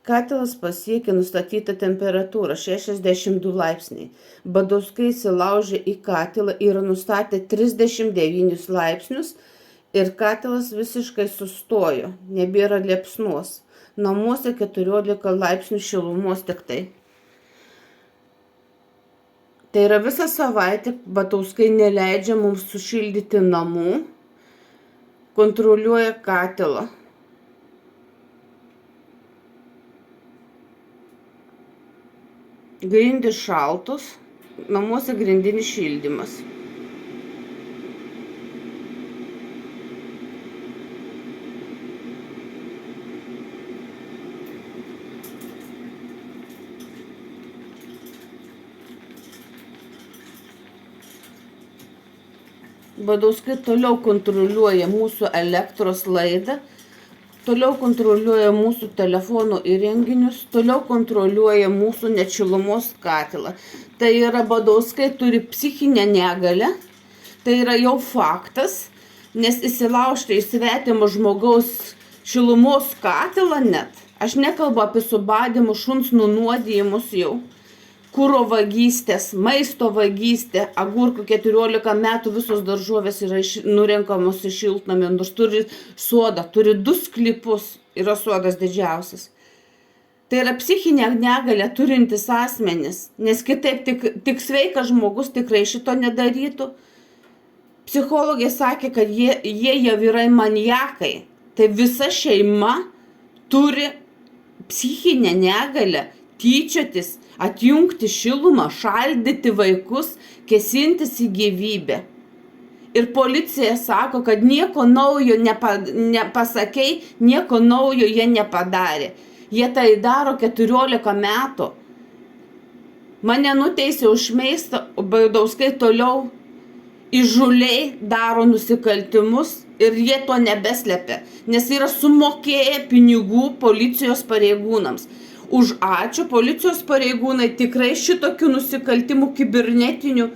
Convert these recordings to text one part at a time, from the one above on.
Katilas pasiekė nustatytą temperatūrą 62 laipsniai. Badauskai įsilaužė į katilą ir nustatė 39 laipsnius ir katilas visiškai sustojo, nebėra liepsnos. Namuose 14 laipsnių šilumos tik tai. Tai yra visą savaitę Badauskai neleidžia mums sušildyti namų, kontroliuoja katilą. Grindys šaltos, namuose grindinis šildymas. Badauskai toliau kontroliuoja mūsų elektros laidą, toliau kontroliuoja mūsų telefonų įrenginius, toliau kontroliuoja mūsų net šilumos katilą. Tai yra Badauskai turi psichinę negalią, tai yra jau faktas, nes įsilaužti į svetimą žmogaus šilumos katilą net. Aš nekalbu apie subadimus, šuns nunuodijimus jau. Kuro vagystės, maisto vagystė, agurkų 14 metų visos daržovės yra nurenkamos iš šiltnamio, nors turi sodą, turi 2 sklypus, yra sodas didžiausias. Tai yra psichinė negalė turintis asmenis, nes kitaip tik sveikas žmogus tikrai šito nedarytų. Psichologė sakė, kad jie jau yra maniakai, tai visa šeima turi psichinę negalę, tyčiotis, atjungti šilumą, šaldyti vaikus, kėsintis į gyvybę. Ir policija sako, kad nieko naujo nepasakei, nieko naujo jie nepadarė. Jie tai daro 14 metų. Mane nuteisė už šmeižtą, o Badauskai toliau įžūliai daro nusikaltimus ir jie to nebeslepia, nes yra sumokėję pinigų policijos pareigūnams. Už ačiū policijos pareigūnai tikrai šitokių nusikaltimų kibernetinių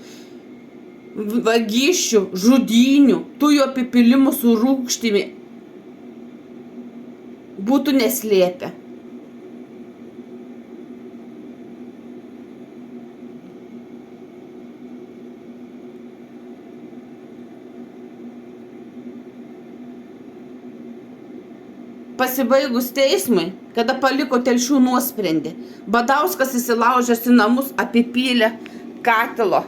vagysčių, žudynių, tujų apipilimų su rūgštimi būtų neslėpę. Pasibaigus teismui, kada paliko Telšių nuosprendį, Badauskas įsilaužęs į namus apipylė katilo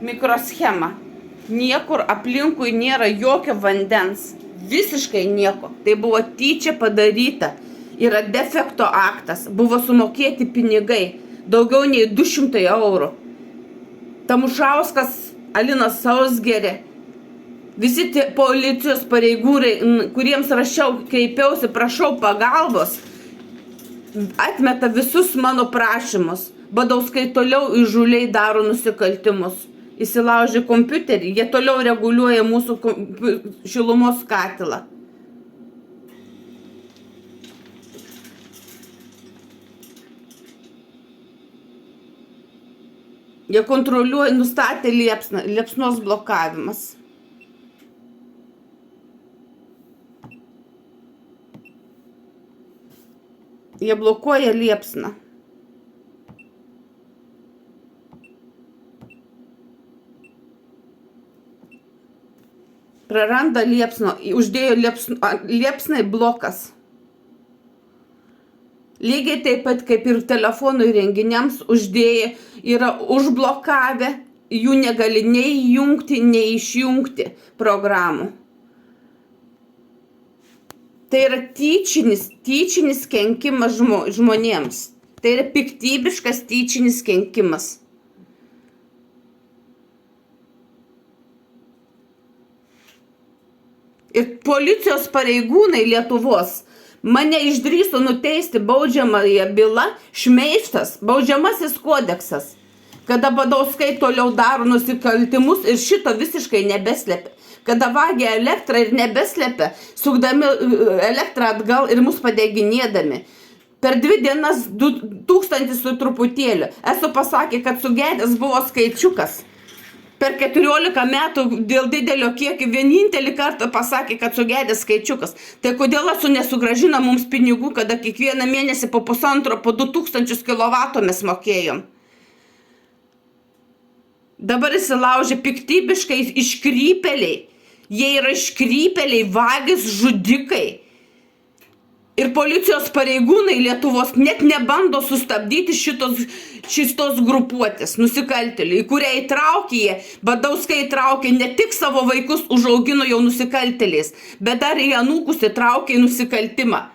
mikroschemą. Niekur aplinkui nėra jokio vandens, visiškai nieko. Tai buvo tyčia padaryta, yra defekto aktas, buvo sumokėti pinigai, daugiau nei 200 eurų. Tamušauskas, Alinas Sausgerė, visi tie policijos pareigūnai, kuriems rašiau, kreipiausi, prašau pagalbos, atmeta visus mano prašymus. Badauskai toliau įžūliai daro nusikaltimus. Įsilaužė kompiuterį, jie toliau reguliuoja mūsų šilumos katilą. Jie kontroliuoja, nustatė liepsnos blokavimas. Jie blokuoja liepsną. Praranda liepsną, uždėjo liepsnai blokas. Lygiai taip pat kaip ir telefonų įrenginiams uždėję yra užblokavę, jų negali nei įjungti, nei išjungti programų. Tai yra tyčinis kenkimas žmonėms. Tai yra piktybiškas tyčinis kenkimas. Ir policijos pareigūnai Lietuvos mane išdrįso nuteisti baudžiamąją bylą, šmeižtas, baudžiamasis kodeksas, kada Badauskai toliau daro nusikaltimus ir šito visiškai nebeslepia. Kada vagia elektrą ir nebeslepia, sukdami elektrą atgal ir mus padeginėdami. Per 2 dienas 2000 su truputėliu. Esu pasakė, kad sugedęs buvo skaičiukas. Per 14 metų dėl didelio kiekio vienintelį kartą pasakė, kad sugedęs skaičiukas. Tai kodėl esu nesugražina mums pinigų, kada kiekvieną mėnesį po 1,5, po 2000 kW mes mokėjom. Dabar įsilaužė piktybiškai iškrypėliai. Jie yra iškrypėliai, vagys, žudikai. Ir policijos pareigūnai Lietuvos net nebando sustabdyti šitos grupuotės, nusikaltėliai, į kurią įtraukė jie, Badauskai įtraukė ne tik savo vaikus užaugino jau nusikaltėliais, bet dar į anūkus įtraukė į nusikaltimą.